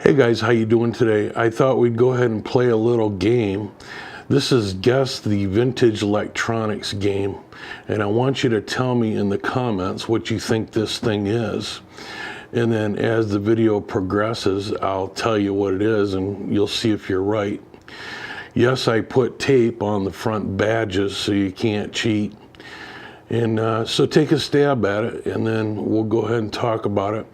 Hey guys, how you doing today? I thought we'd go ahead and play a little game. This is Guess the Vintage Electronics game, and I want you to tell me in the comments what you think this thing is. And then as the video progresses, I'll tell you what it is and you'll see if you're right. Yes, I put tape on the front badges so you can't cheat. And so take a stab at it and then we'll go ahead and talk about it.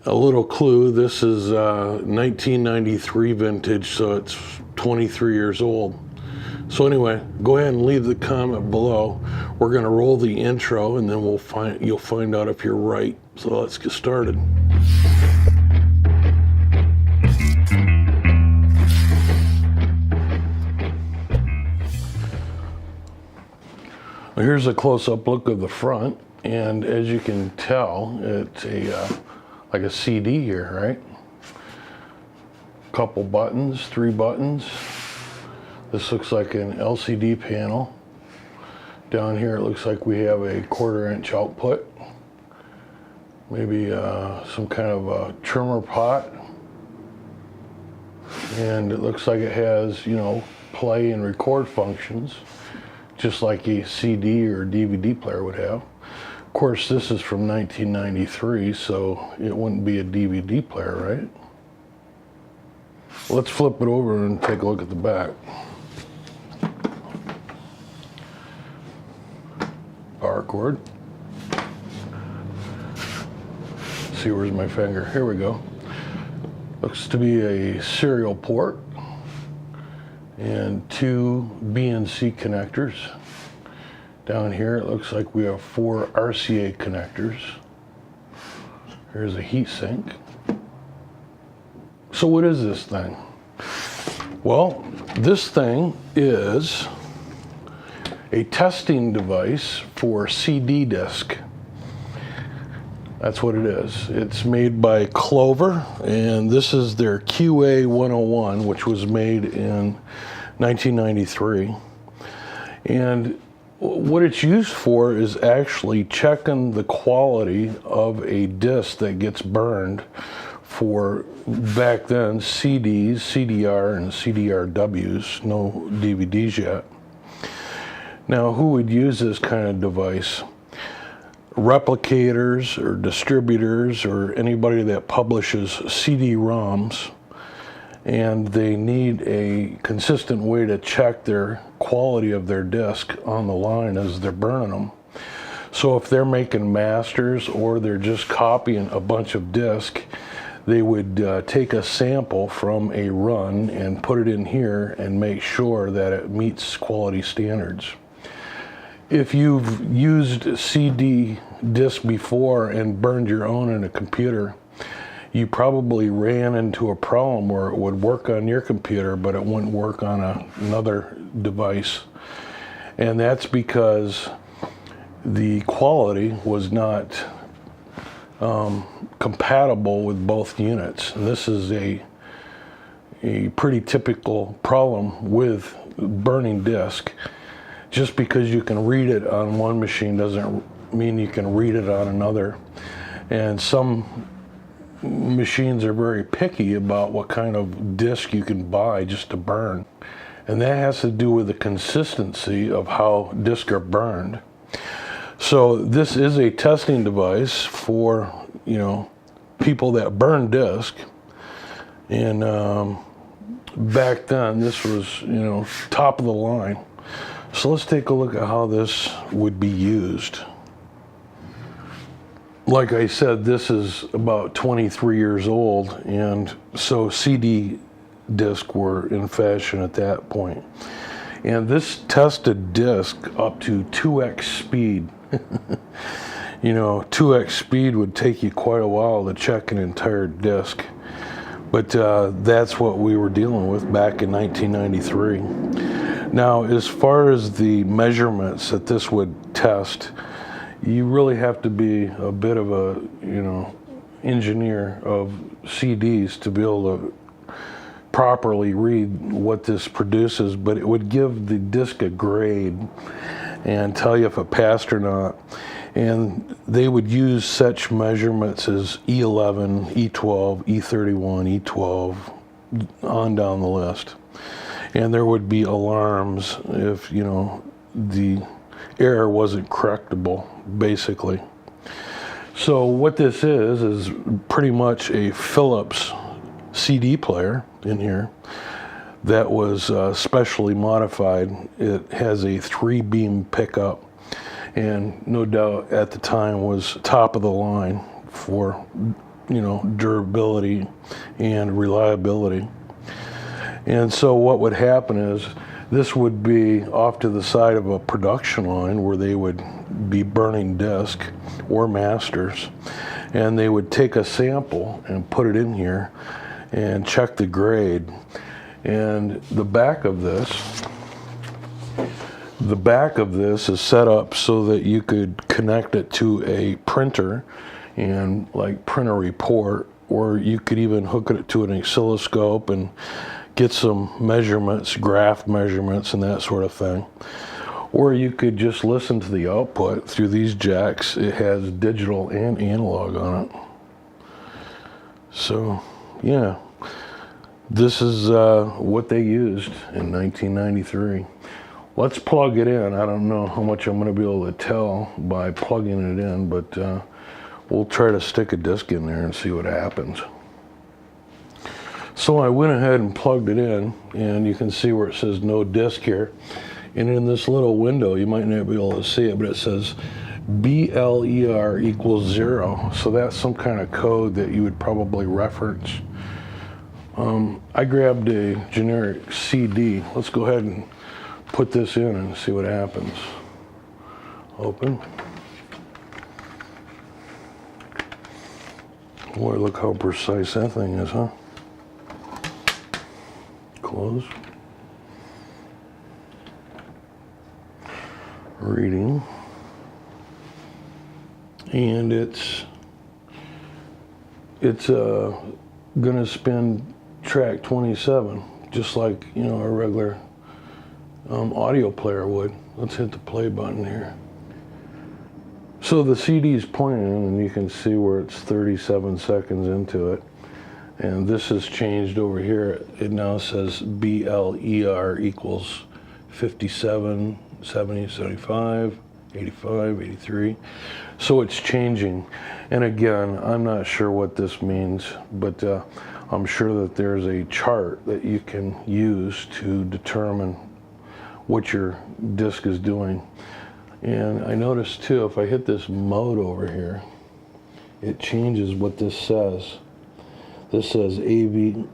A little clue, this is 1993 vintage, so it's 23 years old. So anyway, go ahead and leave the comment below. We're gonna roll the intro and then you'll find out if you're right. So let's get started. Well, here's a close-up look of the front, and as you can tell, it's like a CD here, right? Couple buttons, 3 buttons. This looks like an LCD panel. Down here it looks like we have a 1/4-inch output. Maybe some kind of a trimmer pot. And it looks like it has, you know, play and record functions, just like a CD or DVD player would have. Of course, this is from 1993, so it wouldn't be a DVD player, right? Let's flip it over and take a look at the back. Power cord. See, where's my finger? Here we go. Looks to be a serial port and 2 B and C connectors. Down here it looks like we have 4 RCA connectors. Here's a heat sink. So what is this thing? Well, this thing is a testing device for CD disc. That's what it is. It's made by Clover, and this is their QA 101, which was made in 1993. And what it's used for is actually checking the quality of a disc that gets burned for, back then, CDs, CDR, and CDRWs, no DVDs yet. Now, who would use this kind of device? Replicators or distributors or anybody that publishes CD-ROMs, and they need a consistent way to check their quality of their disc on the line as they're burning them. So if they're making masters or they're just copying a bunch of disc, they would take a sample from a run and put it in here and make sure that it meets quality standards. If you've used CD disc before and burned your own in a computer, you probably ran into a problem where it would work on your computer, but it wouldn't work on another device. And that's because the quality was not compatible with both units. And this is a pretty typical problem with burning disc. Just because you can read it on one machine doesn't mean you can read it on another. And some machines are very picky about what kind of disc you can buy just to burn. And that has to do with the consistency of how discs are burned. So this is a testing device for, you know, people that burn disc. And back then this was, you know, top of the line. So let's take a look at how this would be used. Like I said, this is about 23 years old, and so CD discs were in fashion at that point. And this tested disc up to 2x speed. You know, 2x speed would take you quite a while to check an entire disc. But that's what we were dealing with back in 1993. Now, as far as the measurements that this would test, you really have to be a bit of a, you know, engineer of CDs to be able to properly read what this produces, but it would give the disc a grade and tell you if it passed or not. And they would use such measurements as E11, E12, E31, E12, on down the list. And there would be alarms if, you know, the error wasn't correctable, basically. So what this is pretty much a Philips CD player in here that was specially modified. It has a 3-beam pickup, and no doubt at the time was top of the line for, you know, durability and reliability. And so what would happen is this would be off to the side of a production line where they would be burning disc or masters, and they would take a sample and put it in here and check the grade. And the back of this is set up so that you could connect it to a printer and like print a report, or you could even hook it to an oscilloscope and get some measurements, graph measurements and that sort of thing. Or you could just listen to the output through these jacks. It has digital and analog on it. So yeah, this is what they used in 1993. Let's plug it in. I don't know how much I'm going to be able to tell by plugging it in, but we'll try to stick a disc in there and see what happens. So I went ahead and plugged it in, and you can see where it says no disc here. And in this little window, you might not be able to see it, but it says BLER equals 0. So that's some kind of code that you would probably reference. I grabbed a generic CD. Let's go ahead and put this in and see what happens. Open. Boy, look how precise that thing is, huh? Close. Reading. And it's gonna spin track 27, just like, you know, a regular audio player would. Let's hit the play button here. So the CD is playing, and you can see where it's 37 seconds into it. And this has changed over here. It now says BLER equals 57, 70, 75, 85, 83. So it's changing. And again, I'm not sure what this means, but I'm sure that there's a chart that you can use to determine what your disc is doing. And I noticed too, if I hit this mode over here, it changes what this says. This says AVE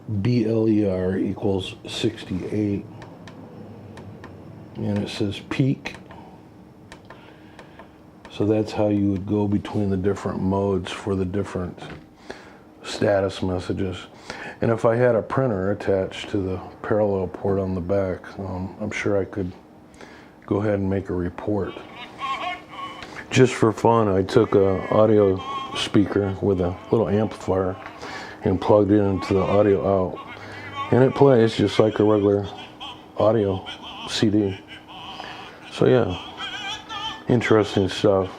BLER equals 68. And it says peak. So that's how you would go between the different modes for the different status messages. And if I had a printer attached to the parallel port on the back, I'm sure I could go ahead and make a report. Just for fun, I took an audio speaker with a little amplifier and plugged it into the audio out. And it plays just like a regular audio CD. So yeah, interesting stuff.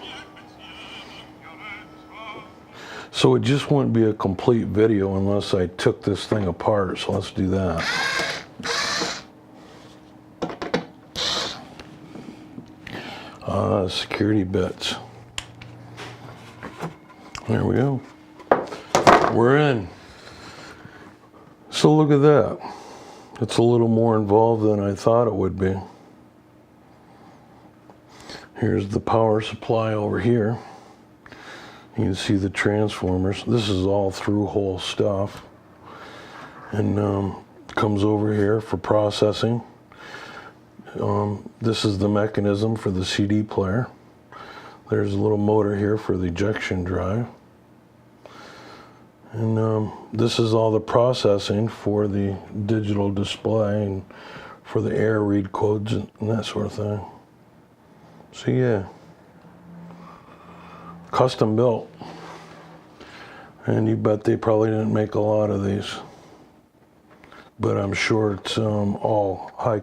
So it just wouldn't be a complete video unless I took this thing apart, so let's do that. Security bits. There we go. We're in. So look at that. It's a little more involved than I thought it would be. Here's the power supply over here. You can see the transformers. This is all through-hole stuff. And comes over here for processing. This is the mechanism for the CD player. There's a little motor here for the ejection drive. And this is all the processing for the digital display and for the air read codes and that sort of thing. So yeah, custom built. And you bet they probably didn't make a lot of these. But I'm sure it's all high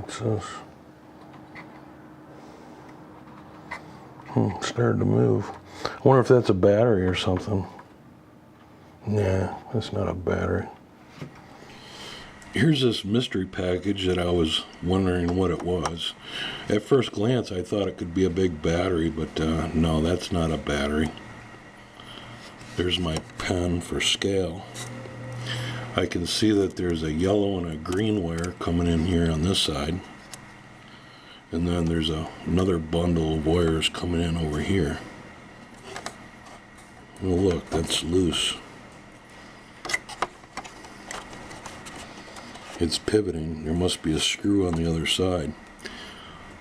What's this? It started to move. I wonder if that's a battery or something. Nah, that's not a battery. Here's this mystery package that I was wondering what it was. At first glance, I thought it could be a big battery, but no, that's not a battery. There's my pen for scale. I can see that there's a yellow and a green wire coming in here on this side. And then there's another bundle of wires coming in over here. Oh, look, that's loose. It's pivoting. There must be a screw on the other side.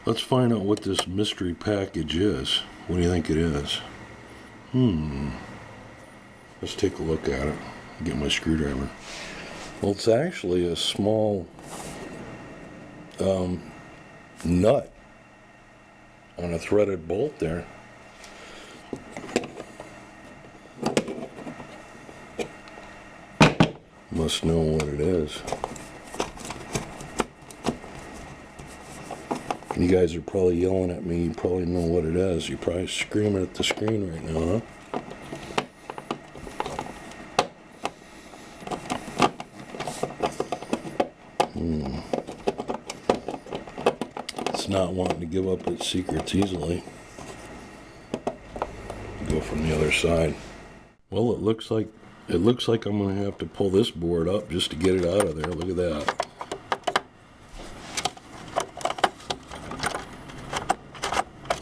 Let's find out what this mystery package is. What do you think it is? Let's take a look at it. Get my screwdriver. Well, it's actually a small nut on a threaded bolt there. Must know what it is. You guys are probably yelling at me. You probably know what it is. You're probably screaming at the screen right now, huh? It's not wanting to give up its secrets easily. Go from the other side. Well, it looks like I'm going to have to pull this board up just to get it out of there. Look at that.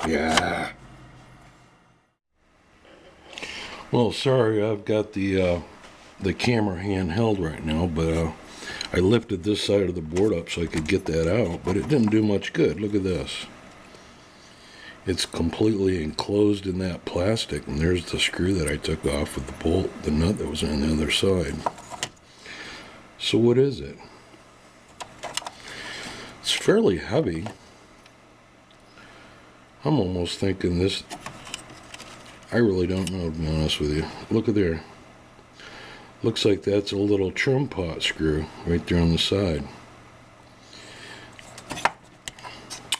Yeah. Well, sorry, I've got the camera handheld right now, but I lifted this side of the board up so I could get that out, but it didn't do much good. Look at this. It's completely enclosed in that plastic, and there's the screw that I took off with the bolt, the nut that was on the other side. So what is it? It's fairly heavy. I'm almost thinking this, I really don't know, to be honest with you. Look at there. Looks like that's a little trim pot screw right there on the side.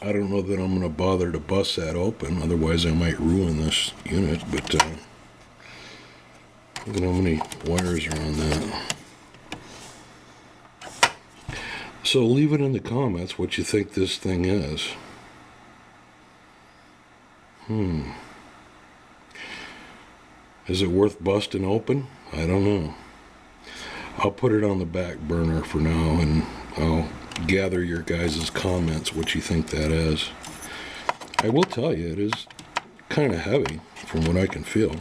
I don't know that I'm going to bother to bust that open, otherwise I might ruin this unit, but look at how many wires are on that. So leave it in the comments what you think this thing is. Is it worth busting open? I don't know. I'll put it on the back burner for now, and I'll gather your guys' comments what you think that is. I will tell you, it is kind of heavy from what I can feel.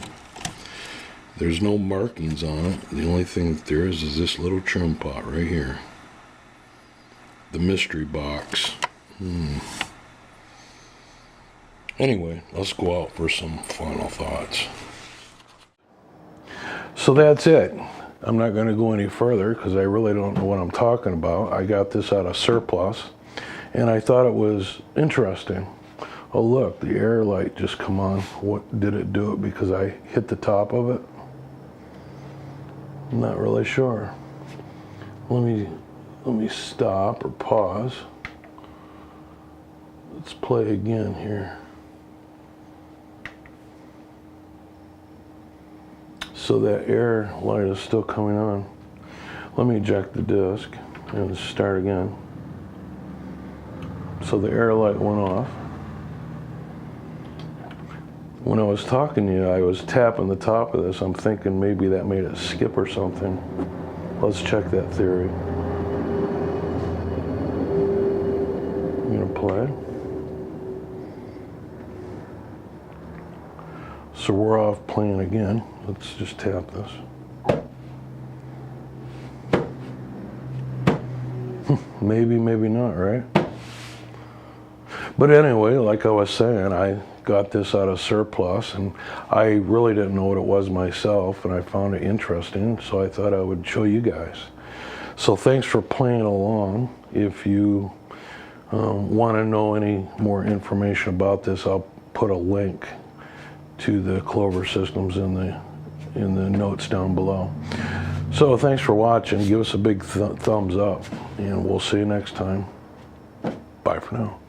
There's no markings on it. The only thing that there is this little trim pot right here. The mystery box. Anyway, let's go out for some final thoughts. So that's it. I'm not going to go any further because I really don't know what I'm talking about. I got this out of surplus and I thought it was interesting. Oh look, the air light just come on. What did it do it because I hit the top of it? I'm not really sure. Let me stop or pause. Let's play again here. So that air light is still coming on. Let me eject the disc and start again. So the air light went off. When I was talking to you, I was tapping the top of this. I'm thinking maybe that made it skip or something. Let's check that theory. I'm gonna play. So we're off playing again. Let's just tap this. Maybe, maybe not, right? But anyway, like I was saying, I got this out of surplus and I really didn't know what it was myself, and I found it interesting, so I thought I would show you guys. So thanks for playing along. If you want to know any more information about this, I'll put a link to the Clover systems in the notes down below. So thanks for watching. Give us a big thumbs up, and we'll see you next time. Bye for now.